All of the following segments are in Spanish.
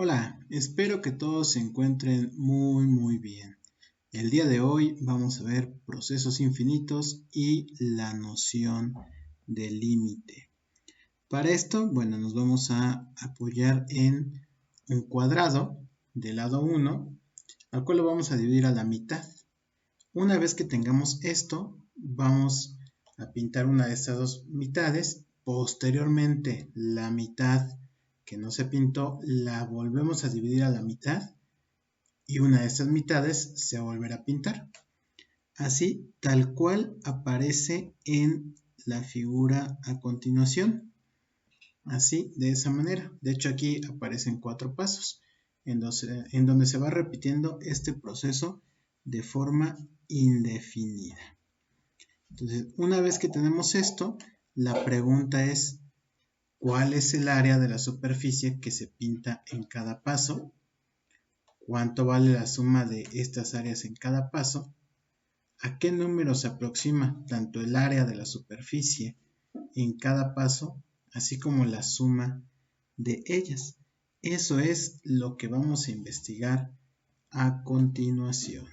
Hola, espero que todos se encuentren muy bien. El día de hoy vamos a ver procesos infinitos y la noción de límite. Para esto, nos vamos a apoyar en un cuadrado del lado 1, al cual lo vamos a dividir a la mitad. Una vez que tengamos esto, vamos a pintar una de estas dos mitades. Posteriormente, la mitad que no se pintó la volvemos a dividir a la mitad y una de estas mitades se volverá a pintar. Así, tal cual aparece en la figura a continuación. Así, de esa manera. De hecho, aquí aparecen 4 pasos en donde se va repitiendo este proceso de forma indefinida. Entonces, una vez que tenemos esto, la pregunta es: ¿cuál es el área de la superficie que se pinta en cada paso? ¿Cuánto vale la suma de estas áreas en cada paso? ¿A qué número se aproxima tanto el área de la superficie en cada paso, así como la suma de ellas? Eso es lo que vamos a investigar a continuación.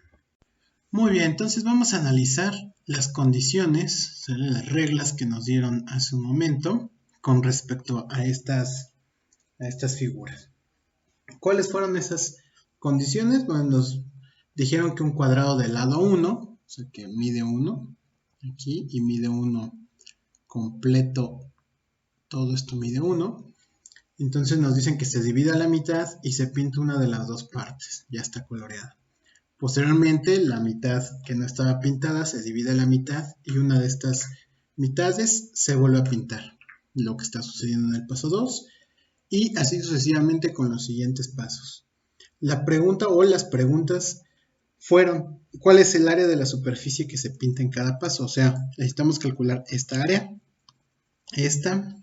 Muy bien, entonces vamos a analizar las condiciones, las reglas que nos dieron hace un momento con respecto a estas figuras. ¿Cuáles fueron esas condiciones? Bueno, nos dijeron que un cuadrado del lado 1, o sea que mide 1 aquí y mide 1 completo, todo esto mide 1. Entonces nos dicen que se divide a la mitad y se pinta una de las dos partes, ya está coloreada. Posteriormente, la mitad que no estaba pintada se divide a la mitad y una de estas mitades se vuelve a pintar, lo que está sucediendo en el paso 2, y así sucesivamente con los siguientes pasos. La pregunta o las preguntas fueron: ¿cuál es el área de la superficie que se pinta en cada paso? O sea, necesitamos calcular esta área, esta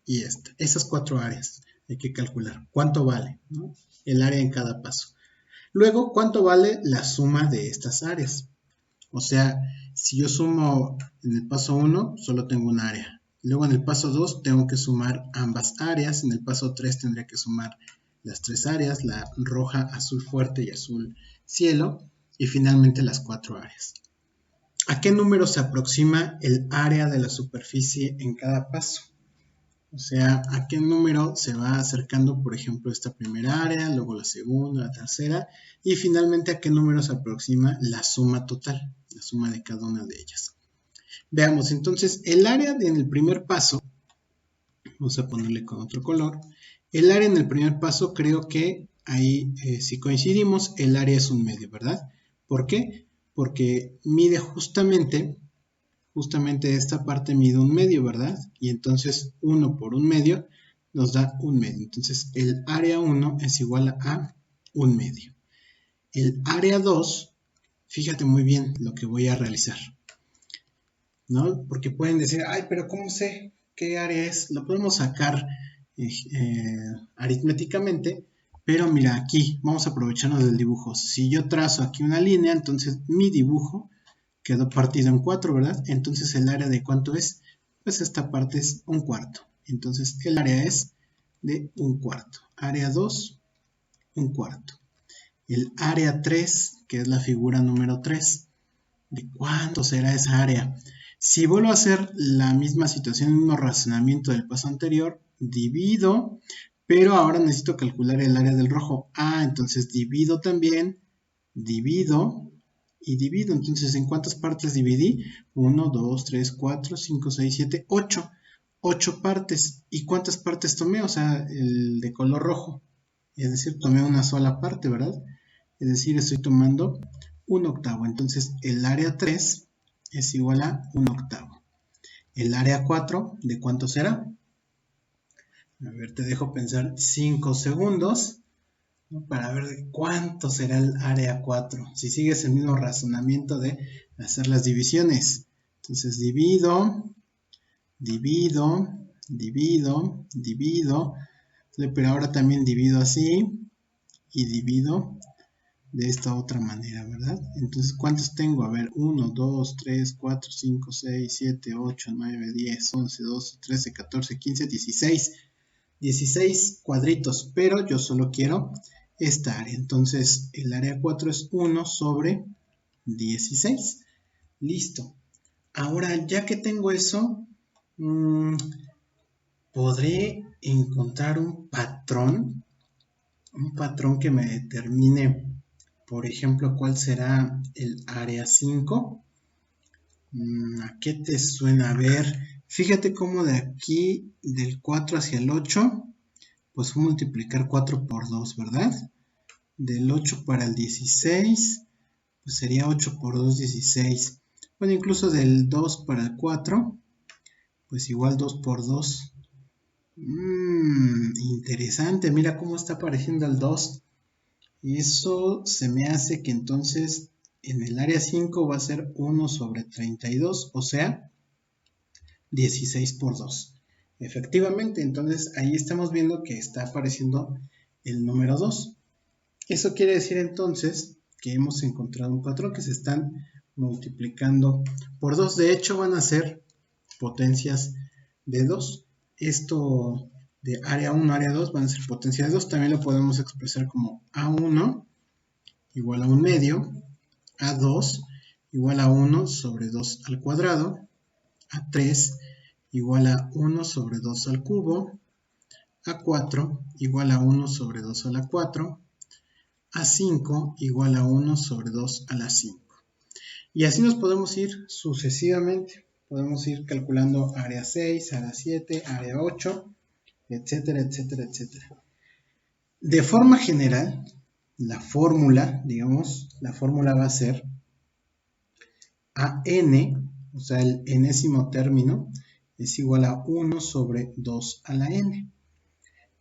y esta. Esas 4 áreas hay que calcular. ¿Cuánto vale, ¿no?, el área en cada paso? Luego, ¿cuánto vale la suma de estas áreas? O sea, si yo sumo en el paso 1, solo tengo un área. Luego en el paso 2 tengo que sumar ambas áreas. En el paso 3 tendría que sumar las 3 áreas, la roja, azul fuerte y azul cielo. Y finalmente las 4 áreas. ¿A qué número se aproxima el área de la superficie en cada paso? O sea, ¿a qué número se va acercando, por ejemplo, esta primera área, luego la segunda, la tercera, y finalmente a qué número se aproxima la suma total, la suma de cada una de ellas? Veamos, entonces, el área en el primer paso, vamos a ponerle con otro color, el área en el primer paso creo que ahí, si coincidimos, el área es 1/2, ¿verdad? ¿Por qué? Porque mide justamente esta parte mide 1/2, ¿verdad? Y entonces 1 por 1/2 nos da 1/2. Entonces el área 1 es igual a 1/2. El área 2, fíjate muy bien lo que voy a realizar, ¿no? Porque pueden decir: ay, pero ¿cómo sé qué área es? Lo podemos sacar aritméticamente, pero mira, aquí vamos a aprovecharnos del dibujo. Si yo trazo aquí una línea, entonces mi dibujo quedó partido en 4, ¿verdad? Entonces el área de ¿cuánto es? Pues esta parte es 1/4. Entonces el área es de 1/4. Área 2, 1/4. El área 3, que es la figura número 3, ¿de cuánto será esa área? Si vuelvo a hacer la misma situación, el mismo razonamiento del paso anterior, divido, pero ahora necesito calcular el área del rojo. Entonces divido también, divido y divido. Entonces, ¿en cuántas partes dividí? 1, 2, 3, 4, 5, 6, 7, 8. 8 partes. ¿Y cuántas partes tomé? O sea, el de color rojo. Es decir, tomé una sola parte, ¿verdad? Es decir, estoy tomando 1/8. Entonces, el área 3 es igual a 1/8. El área 4, ¿de cuánto será? A ver, te dejo pensar 5 segundos, ¿no?, para ver de cuánto será el área 4. Si sigues el mismo razonamiento de hacer las divisiones. Entonces, divido, pero ahora también divido así y divido de esta otra manera, ¿verdad? Entonces, ¿cuántos tengo? A ver, 1, 2, 3, 4, 5, 6, 7, 8, 9, 10, 11, 12, 13, 14, 15, 16. 16 cuadritos, pero yo solo quiero esta área. Entonces el área 4 es 1 sobre 16. Listo. Ahora, ya que tengo eso, podré encontrar un patrón que me determine, por ejemplo, cuál será el área 5. ¿A qué te suena? A ver, fíjate cómo de aquí, del 4 hacia el 8, pues fue multiplicar 4 por 2, ¿verdad? Del 8 para el 16, pues sería 8 por 2, 16. Bueno, incluso del 2 para el 4, pues igual 2 por 2. Interesante, mira cómo está apareciendo el 2. Eso se me hace que entonces en el área 5 va a ser 1 sobre 32, o sea, 16 por 2. Efectivamente, entonces ahí estamos viendo que está apareciendo el número 2. Eso quiere decir entonces que hemos encontrado un patrón que se están multiplicando por 2. De hecho, van a ser potencias de 2. Esto de área 1, área 2 van a ser potencias de 2. También lo podemos expresar como A1 igual a 1 medio, A2 igual a 1 sobre 2 al cuadrado, A3 igual a 1 sobre 2 al cubo, A4 igual a 1 sobre 2 a la 4, A5 igual a 1 sobre 2 a la 5. Y así nos podemos ir sucesivamente. Podemos ir calculando área 6, área 7, área 8, etcétera, etcétera, etcétera. De forma general, la fórmula, digamos, la fórmula va a ser AN, o sea, el enésimo término, es igual a 1 sobre 2 a la n.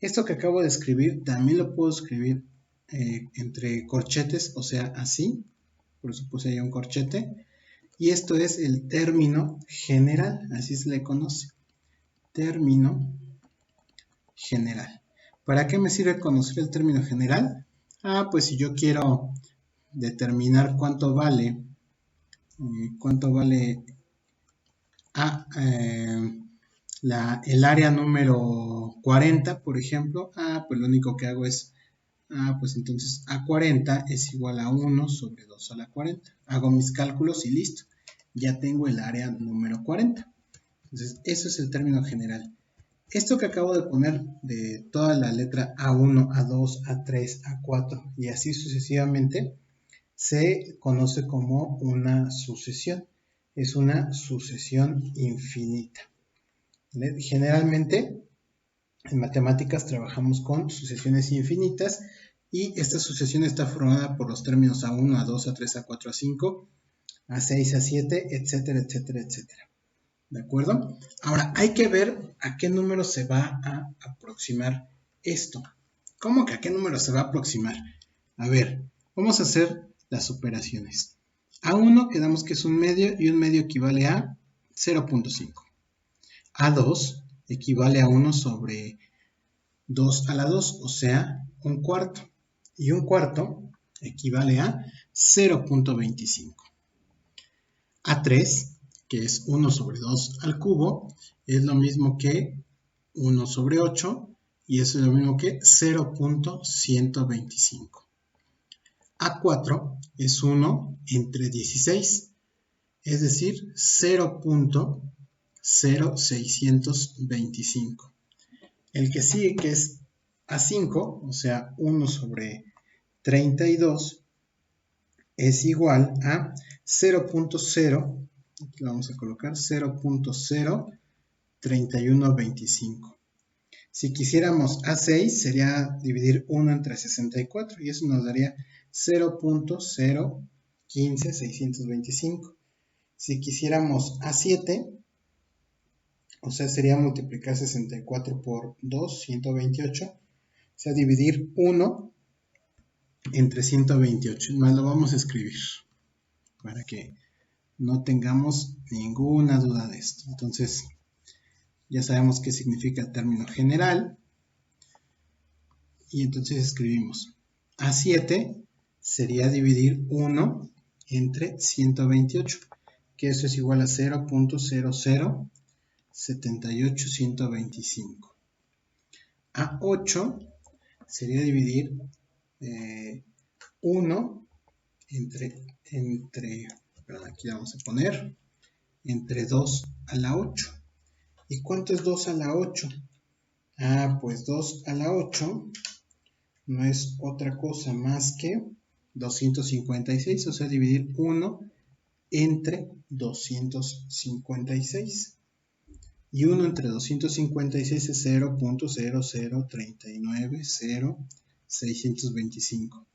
Esto que acabo de escribir también lo puedo escribir entre corchetes, o sea, así. Por eso puse ahí un corchete. Y esto es el término general, así se le conoce. Término general. ¿Para qué me sirve conocer el término general? Pues si yo quiero determinar cuánto vale el área número 40, por ejemplo, pues lo único que hago es, pues entonces A40 es igual a 1 sobre 2 a la 40. Hago mis cálculos y listo. Ya tengo el área número 40. Entonces, eso es el término general. Esto que acabo de poner de toda la letra A1, A2, A3, A4 y así sucesivamente, se conoce como una sucesión. Es una sucesión infinita. ¿Vale? Generalmente, en matemáticas trabajamos con sucesiones infinitas y esta sucesión está formada por los términos A1, A2, A3, A4, A5, A6, A7, etcétera, etcétera, etcétera. ¿De acuerdo? Ahora, hay que ver a qué número se va a aproximar esto. ¿Cómo que a qué número se va a aproximar? A ver, vamos a hacer las operaciones. A1 quedamos que es un medio y un medio equivale a 0.5. A2 equivale a 1 sobre 2 a la 2, o sea, un cuarto. Y un cuarto equivale a 0.25. A3, que es 1 sobre 2 al cubo, es lo mismo que 1 sobre 8, y eso es lo mismo que 0.125. A4 es 1 entre 16, es decir, 0.0625. El que sigue, que es A5, o sea, 1 sobre 32, es igual a 0.0, aquí lo vamos a colocar, 0.03125. Si quisiéramos A6, sería dividir 1 entre 64, y eso nos daría 0.015625. Si quisiéramos A7, o sea, sería multiplicar 64 por 2, 128, o sea, dividir 1 entre 128. Más lo vamos a escribir para que no tengamos ninguna duda de esto. Entonces, ya sabemos qué significa el término general. Y entonces escribimos A7 sería dividir 1 entre 128, que eso es igual a 0.0078125. a 8 sería dividir 1 perdón, aquí vamos a poner entre 2 a la 8. ¿Y cuánto es 2 a la 8? Pues 2 a la 8 no es otra cosa más que 256, o sea, dividir 1 entre 256. Y 1 entre 256 es 0.003900625.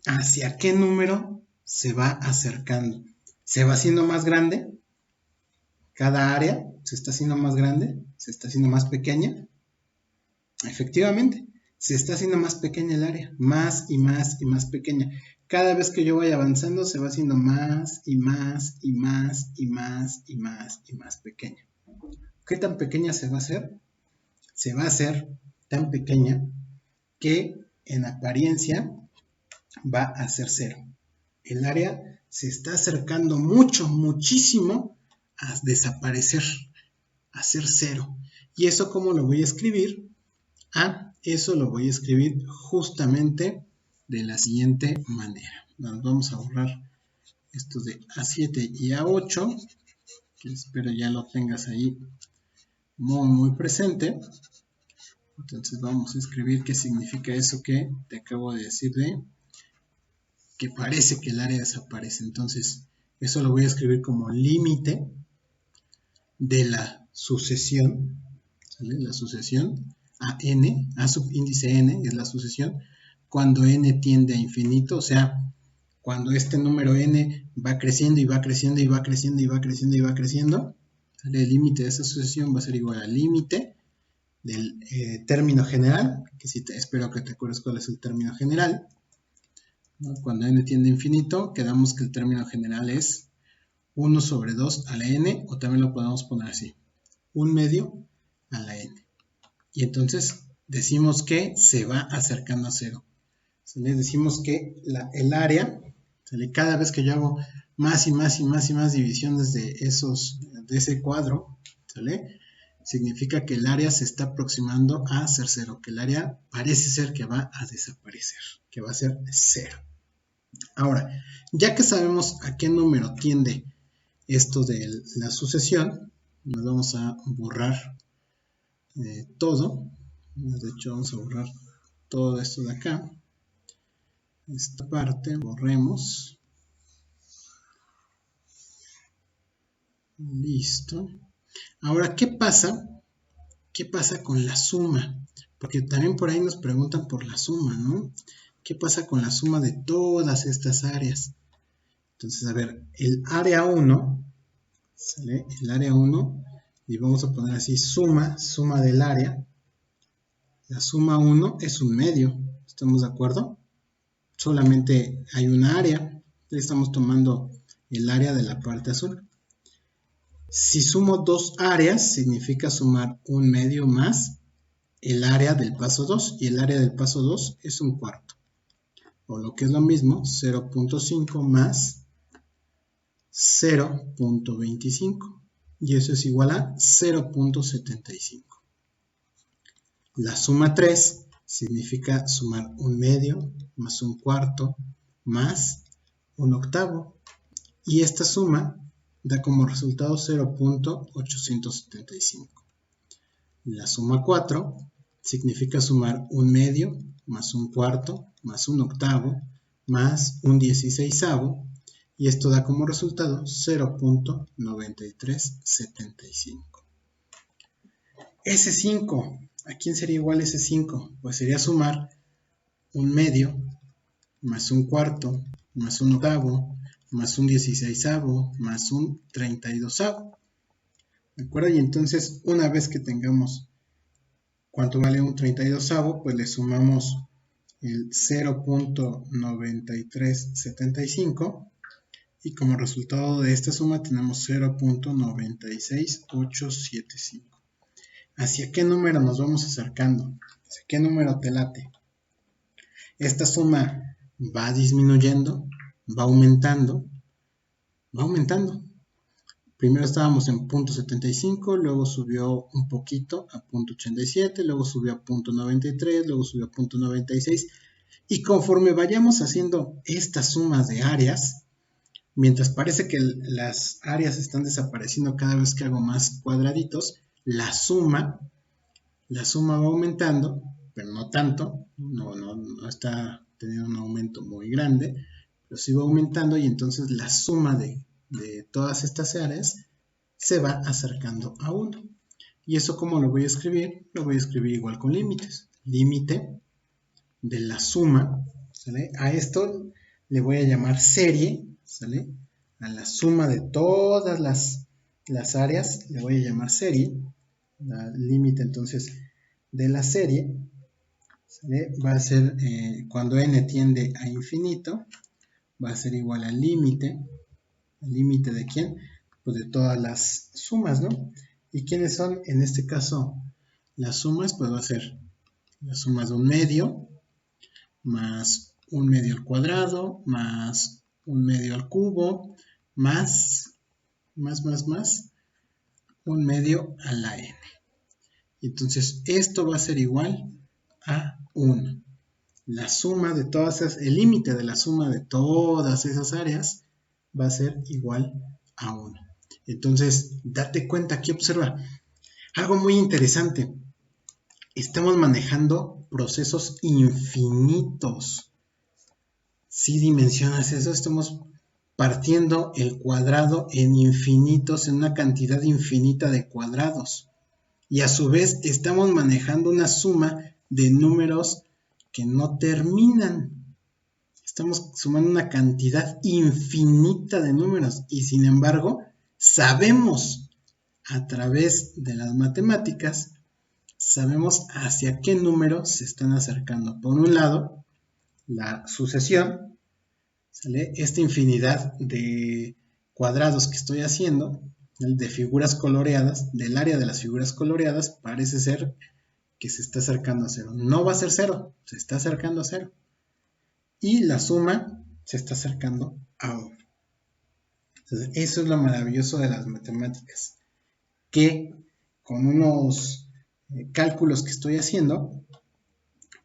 ¿Hacia qué número se va acercando? ¿Se va haciendo más grande? ¿Cada área se está haciendo más grande? ¿Se está haciendo más pequeña? Efectivamente, se está haciendo más pequeña el área, más y más y más pequeña. Cada vez que yo vaya avanzando se va haciendo más y más y más y más y más y más pequeña. ¿Qué tan pequeña se va a hacer? Se va a hacer tan pequeña que en apariencia va a ser 0. El área se está acercando mucho, muchísimo a desaparecer, a ser 0. ¿Y eso cómo lo voy a escribir? Eso lo voy a escribir justamente de la siguiente manera. Vamos a borrar esto de A7 y A8, que espero ya lo tengas ahí muy, muy presente. Entonces vamos a escribir qué significa eso que te acabo de decir de que parece que el área desaparece. Entonces eso lo voy a escribir como límite de la sucesión, ¿sale? La sucesión a n, a subíndice n es la sucesión, cuando n tiende a infinito, o sea, cuando este número n va creciendo y va creciendo y va creciendo y va creciendo y va creciendo, ¿sale? El límite de esa sucesión va a ser igual al límite del término general, que sí espero que te acuerdes cuál es el término general, ¿no? Cuando n tiende a infinito, quedamos que el término general es 1 sobre 2 a la n, o también lo podemos poner así, 1 medio a la n. Y entonces decimos que se va acercando a 0. ¿Sale? Decimos que el área, ¿sale? Cada vez que yo hago más y más y más y más divisiones de ese cuadro, ¿sale? Significa que el área se está aproximando a ser 0, que el área parece ser que va a desaparecer, que va a ser 0. Ahora, ya que sabemos a qué número tiende esto de la sucesión, nos vamos a borrar todo. De hecho, vamos a borrar todo esto de acá. Esta parte, borremos. Listo. Ahora, ¿qué pasa? ¿Qué pasa con la suma? Porque también por ahí nos preguntan por la suma, ¿no? ¿Qué pasa con la suma de todas estas áreas? Entonces, a ver, el área 1, ¿sale? El área 1, y vamos a poner así, suma del área. La suma 1 es un medio, ¿estamos de acuerdo? Solamente hay una área, estamos tomando el área de la parte azul. Si sumo dos áreas, significa sumar un medio más el área del paso 2, y el área del paso 2 es un cuarto. O lo que es lo mismo, 0.5 más 0.25. Y eso es igual a 0.75. La suma 3 significa sumar un medio más un cuarto más un octavo. Y esta suma da como resultado 0.875. La suma 4 significa sumar un medio más un cuarto más un octavo más un 16avo, y esto da como resultado 0.9375. S5, ¿a quién sería igual S5? Pues sería sumar un medio más un cuarto más un octavo más un 16avo más un 32avo. ¿De acuerdo? Y entonces, una vez que tengamos cuánto vale un 32avo, pues le sumamos el 0.9375, y como resultado de esta suma tenemos 0.96875. ¿Hacia qué número nos vamos acercando? ¿Hacia qué número te late? Esta suma va disminuyendo, va aumentando, Primero estábamos en 0.75, luego subió un poquito a 0.87, luego subió a 0.93, luego subió a 0.96. Y conforme vayamos haciendo estas sumas de áreas, mientras parece que las áreas están desapareciendo cada vez que hago más cuadraditos, la suma va aumentando, pero no tanto, no está teniendo un aumento muy grande, pero sí va aumentando y entonces la suma de todas estas áreas se va acercando a 1. ¿Y eso cómo lo voy a escribir? Lo voy a escribir igual con límites. Límite de la suma, ¿sale? A esto le voy a llamar serie, ¿sale? A la suma de todas las áreas le voy a llamar serie. La límite entonces de la serie, ¿sale? Va a ser, cuando n tiende a infinito, va a ser igual al límite. ¿El límite de quién? Pues de todas las sumas, ¿no? ¿Y quiénes son? En este caso, las sumas, pues va a ser la suma de un medio, más un medio al cuadrado, más un medio al cubo, más un medio a la n. Entonces, esto va a ser igual a 1. La suma de todas esas, el límite de la suma de todas esas áreas va a ser igual a 1. Entonces, date cuenta, aquí observa, algo muy interesante. Estamos manejando procesos infinitos. Si dimensionas eso, estamos partiendo el cuadrado en infinitos, en una cantidad infinita de cuadrados. Y a su vez estamos manejando una suma de números que no terminan. Estamos sumando una cantidad infinita de números y sin embargo sabemos a través de las matemáticas, sabemos hacia qué números se están acercando. Por un lado, la sucesión, ¿sale? Esta infinidad de cuadrados que estoy haciendo, de figuras coloreadas, del área de las figuras coloreadas, parece ser que se está acercando a 0. No va a ser 0, se está acercando a 0. Y la suma se está acercando a 1. Entonces, eso es lo maravilloso de las matemáticas, que con unos cálculos que estoy haciendo,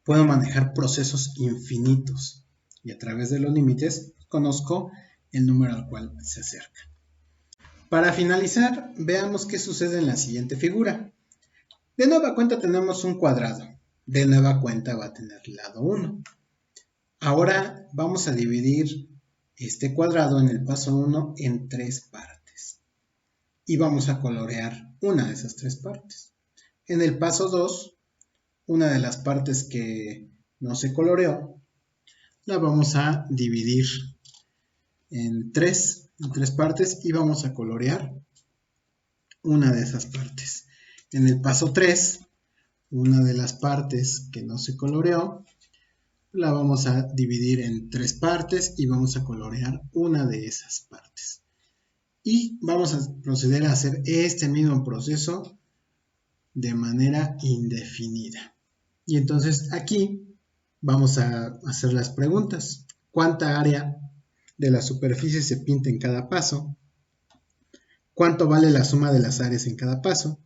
puedo manejar procesos infinitos. Y a través de los límites, conozco el número al cual se acerca. Para finalizar, veamos qué sucede en la siguiente figura. De nueva cuenta tenemos un cuadrado. De nueva cuenta va a tener lado 1. Ahora vamos a dividir este cuadrado en el paso 1 en 3 partes. Y vamos a colorear una de esas 3 partes. En el paso 2, una de las partes que no se coloreó, la vamos a dividir en tres partes y vamos a colorear una de esas partes. En el paso 3, una de las partes que no se coloreó, la vamos a dividir en 3 partes y vamos a colorear una de esas partes. Y vamos a proceder a hacer este mismo proceso de manera indefinida. Y entonces aquí vamos a hacer las preguntas. ¿Cuánta área de la superficie se pinta en cada paso? ¿Cuánto vale la suma de las áreas en cada paso?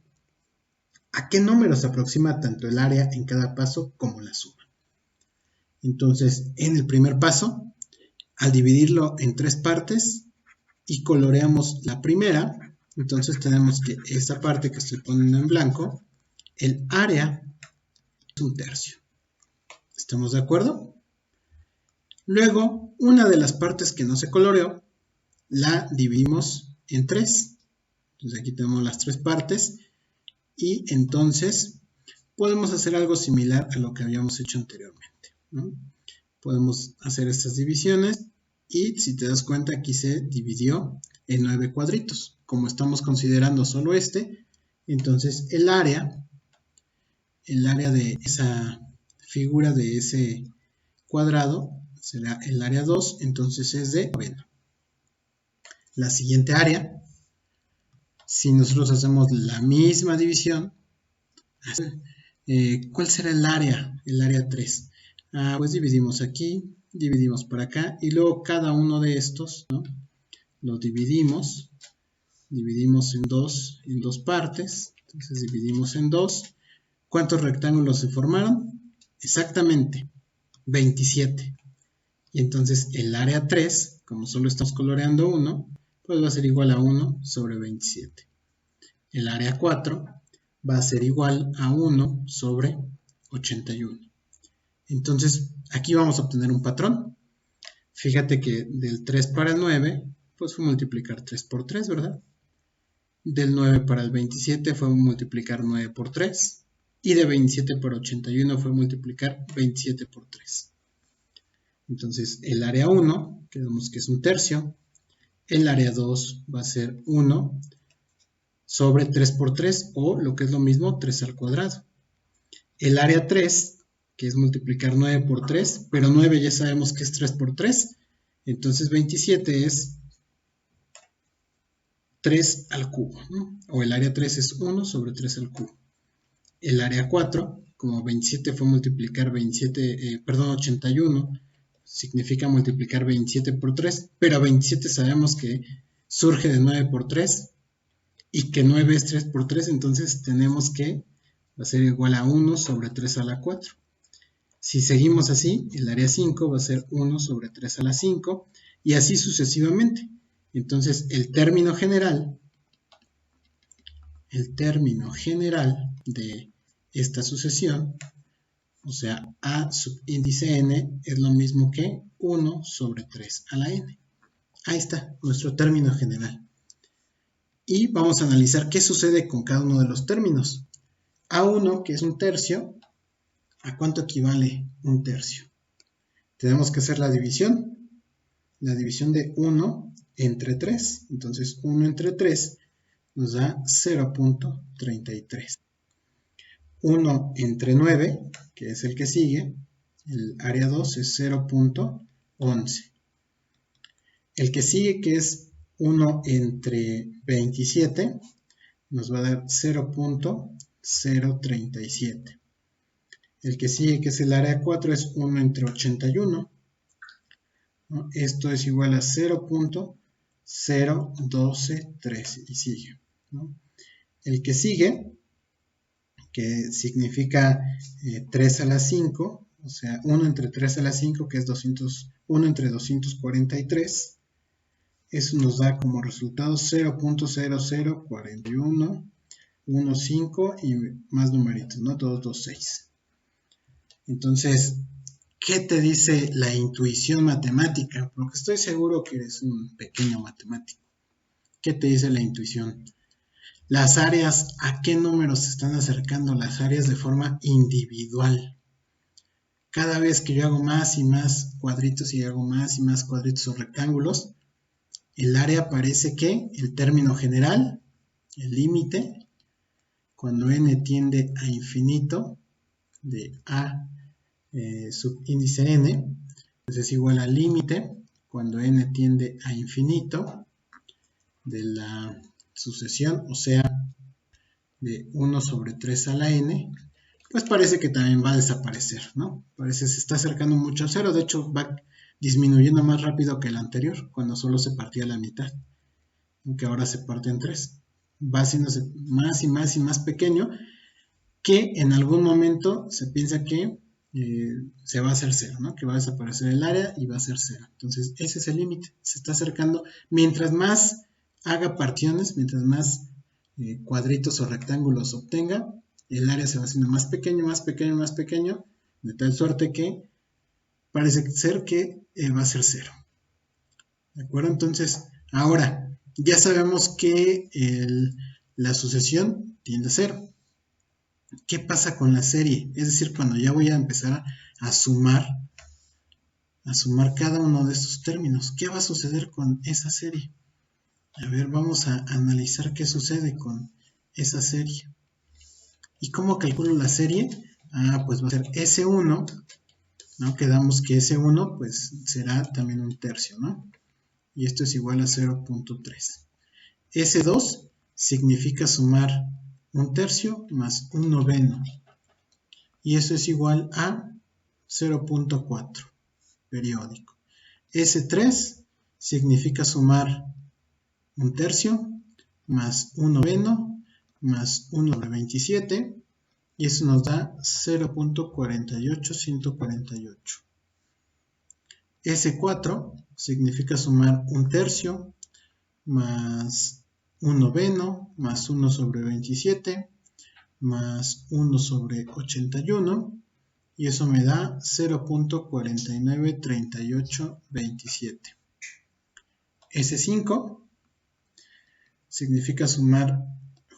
¿A qué número se aproxima tanto el área en cada paso como la suma? Entonces, en el primer paso, al dividirlo en 3 partes y coloreamos la primera, entonces tenemos que esta parte que estoy poniendo en blanco, el área es 1/3. ¿Estamos de acuerdo? Luego, una de las partes que no se coloreó, la dividimos en 3. Entonces aquí tenemos las 3 partes y entonces podemos hacer algo similar a lo que habíamos hecho anteriormente, ¿no? Podemos hacer estas divisiones y si te das cuenta aquí se dividió en 9 cuadritos. Como estamos considerando solo este, entonces el área de esa figura de ese cuadrado será el área 2, entonces es de 9. La siguiente área, si nosotros hacemos la misma división, ¿cuál será el área? El área 3. Pues dividimos aquí, dividimos por acá y luego cada uno de estos, ¿no? Los dividimos dividimos en dos partes, entonces dividimos en 2. ¿Cuántos rectángulos se formaron? Exactamente, 27. Y entonces el área 3, como solo estamos coloreando 1, pues va a ser igual a 1 sobre 27. El área 4 va a ser igual a 1 sobre 81. Entonces, aquí vamos a obtener un patrón. Fíjate que del 3 para el 9, pues fue multiplicar 3 por 3, ¿verdad? Del 9 para el 27 fue multiplicar 9 por 3. Y de 27 por 81 fue multiplicar 27 por 3. Entonces, el área 1, que vemos que es un tercio. El área 2 va a ser 1 sobre 3 por 3, o lo que es lo mismo, 3 al cuadrado. El área 3, que es multiplicar 9 por 3, pero 9 ya sabemos que es 3 por 3, entonces 27 es 3 al cubo, ¿no? O el área 3 es 1 sobre 3 al cubo. El área 4, como 27 fue multiplicar 81, significa multiplicar 27 por 3, pero 27 sabemos que surge de 9 por 3, y que 9 es 3 por 3, entonces tenemos que va a ser igual a 1 sobre 3 a la 4. Si seguimos así, el área 5 va a ser 1 sobre 3 a la 5, y así sucesivamente. Entonces, el término general de esta sucesión, o sea, A subíndice n, es lo mismo que 1 sobre 3 a la n. Ahí está, nuestro término general. Y vamos a analizar qué sucede con cada uno de los términos. A1, que es un tercio, ¿a cuánto equivale un tercio? Tenemos que hacer la división de 1 entre 3. Entonces, 1 entre 3 nos da 0.33. 1 entre 9, que es el que sigue, el área 2 es 0.11. El que sigue, que es 1 entre 27, nos va a dar 0.037. El que sigue, que es el área 4, es 1 entre 81. ¿No? Esto es igual a 0.0123 y sigue, ¿no? El que sigue, que significa 3 a la 5, o sea, 1 entre 3 a la 5, que es 1 entre 243, eso nos da como resultado 0.004115 y más numeritos, ¿no? 226. Entonces, ¿qué te dice la intuición matemática? Porque estoy seguro que eres un pequeño matemático. ¿Qué te dice la intuición? Las áreas, ¿a qué números se están acercando las áreas de forma individual? Cada vez que yo hago más y más cuadritos y hago más y más cuadritos o rectángulos, el área parece que el término general, el límite, cuando n tiende a infinito, de A subíndice n, pues es igual al límite, cuando n tiende a infinito, de la sucesión, o sea, de 1 sobre 3 a la n, pues parece que también va a desaparecer, ¿no? Parece que se está acercando mucho a cero, de hecho va disminuyendo más rápido que el anterior, cuando solo se partía a la mitad, aunque ahora se parte en 3. Va haciéndose más y más y más pequeño, que en algún momento se piensa que se va a hacer cero, ¿no? Que va a desaparecer el área y va a ser cero. Entonces, ese es el límite, se está acercando. Mientras más haga parciones, mientras más cuadritos o rectángulos obtenga, el área se va haciendo más pequeño, más pequeño, más pequeño, de tal suerte que parece ser que va a ser cero. ¿De acuerdo? Entonces, ahora, ya sabemos que la sucesión tiende a cero. ¿Qué pasa con la serie? Es decir, cuando ya voy a empezar a sumar cada uno de estos términos. ¿Qué va a suceder con esa serie? A ver, vamos a analizar qué sucede con esa serie. ¿Y cómo calculo la serie? Pues va a ser S1, ¿no? Quedamos que S1 pues será también un tercio, ¿no? Y esto es igual a 0.3. S2 significa sumar un tercio más un noveno. Y eso es igual a 0.4 periódico. S3 significa sumar un tercio más 1 noveno más 1 sobre 27 y eso nos da 0.48148. S4 significa sumar un tercio más un noveno más 1 sobre 27 más 1 sobre 81 y eso me da 0.493827. S5 significa sumar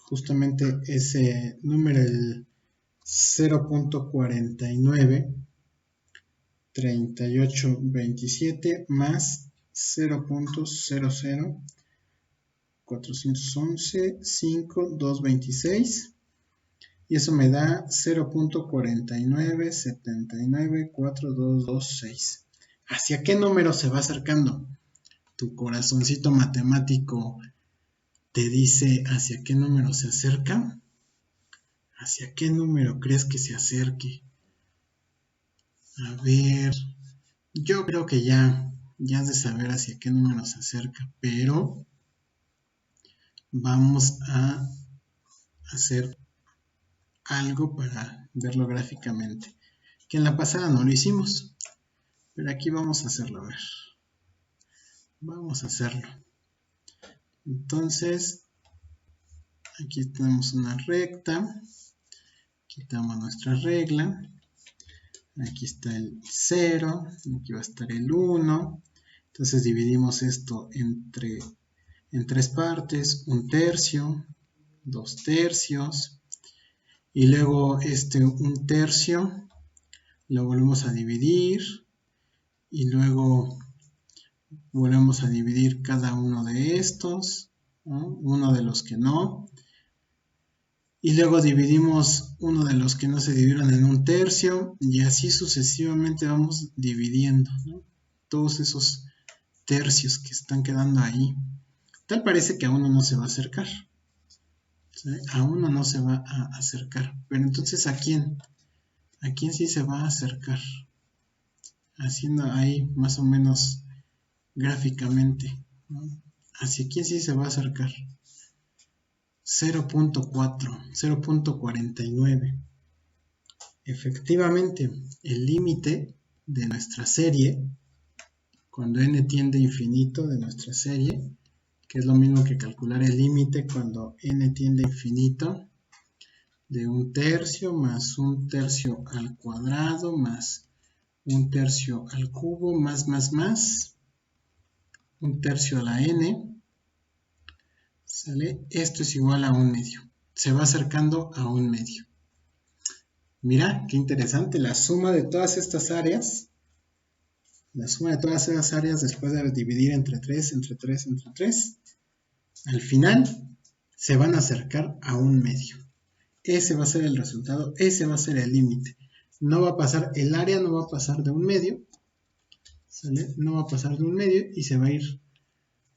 justamente ese número, el 0.493827 más 0.004115226 y eso me da 0.4979426. ¿Hacia qué número se va acercando? Tu corazoncito matemático te dice hacia qué número se acerca. ¿Hacia qué número crees que se acerque? A ver, yo creo que ya has de saber hacia qué número se acerca, pero vamos a hacer algo para verlo gráficamente, que en la pasada no lo hicimos, pero aquí vamos a hacerlo, a ver. Vamos a hacerlo. Entonces, aquí tenemos una recta, quitamos nuestra regla, aquí está el 0, aquí va a estar el 1, entonces dividimos esto en 3 partes, 1 tercio, 2 tercios, y luego 1 tercio lo volvemos a dividir, y luego volvemos a dividir cada uno de estos, ¿no? Uno de los que no, y luego dividimos uno de los que no se dividieron en 1 tercio, y así sucesivamente vamos dividiendo, ¿no? Todos esos tercios que están quedando ahí. Tal parece que a uno no se va a acercar, ¿sí? A uno no se va a acercar, pero entonces ¿a quién? ¿A quién sí se va a acercar? Haciendo ahí más o menos gráficamente, ¿no? ¿Hacia quién sí se va a acercar? 0.49. Efectivamente, el límite de nuestra serie, cuando n tiende a infinito de nuestra serie, que es lo mismo que calcular el límite cuando n tiende a infinito, de 1 tercio más 1 tercio al cuadrado más 1 tercio al cubo más 1 tercio a la n, ¿sale? Esto es igual a 1 medio. Se va acercando a 1 medio. Mira, qué interesante, la suma de todas estas áreas, después de dividir entre 3, entre 3, entre 3, al final se van a acercar a 1 medio. Ese va a ser el resultado, ese va a ser el límite. No va a pasar, el área no va a pasar de 1 medio, ¿sale? No va a pasar de 1 medio y se va a ir,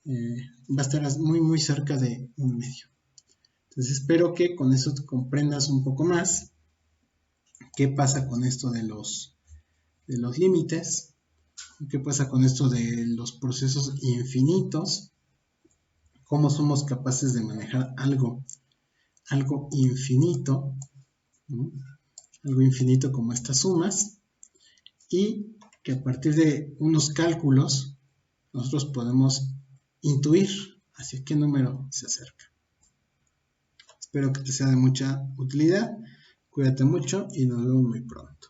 va a estar muy muy cerca de 1 medio. Entonces espero que con eso te comprendas un poco más qué pasa con esto de los límites, qué pasa con esto de los procesos infinitos, cómo somos capaces de manejar algo infinito, ¿no? Algo infinito como estas sumas, y que a partir de unos cálculos nosotros podemos intuir hacia qué número se acerca. Espero que te sea de mucha utilidad, cuídate mucho y nos vemos muy pronto.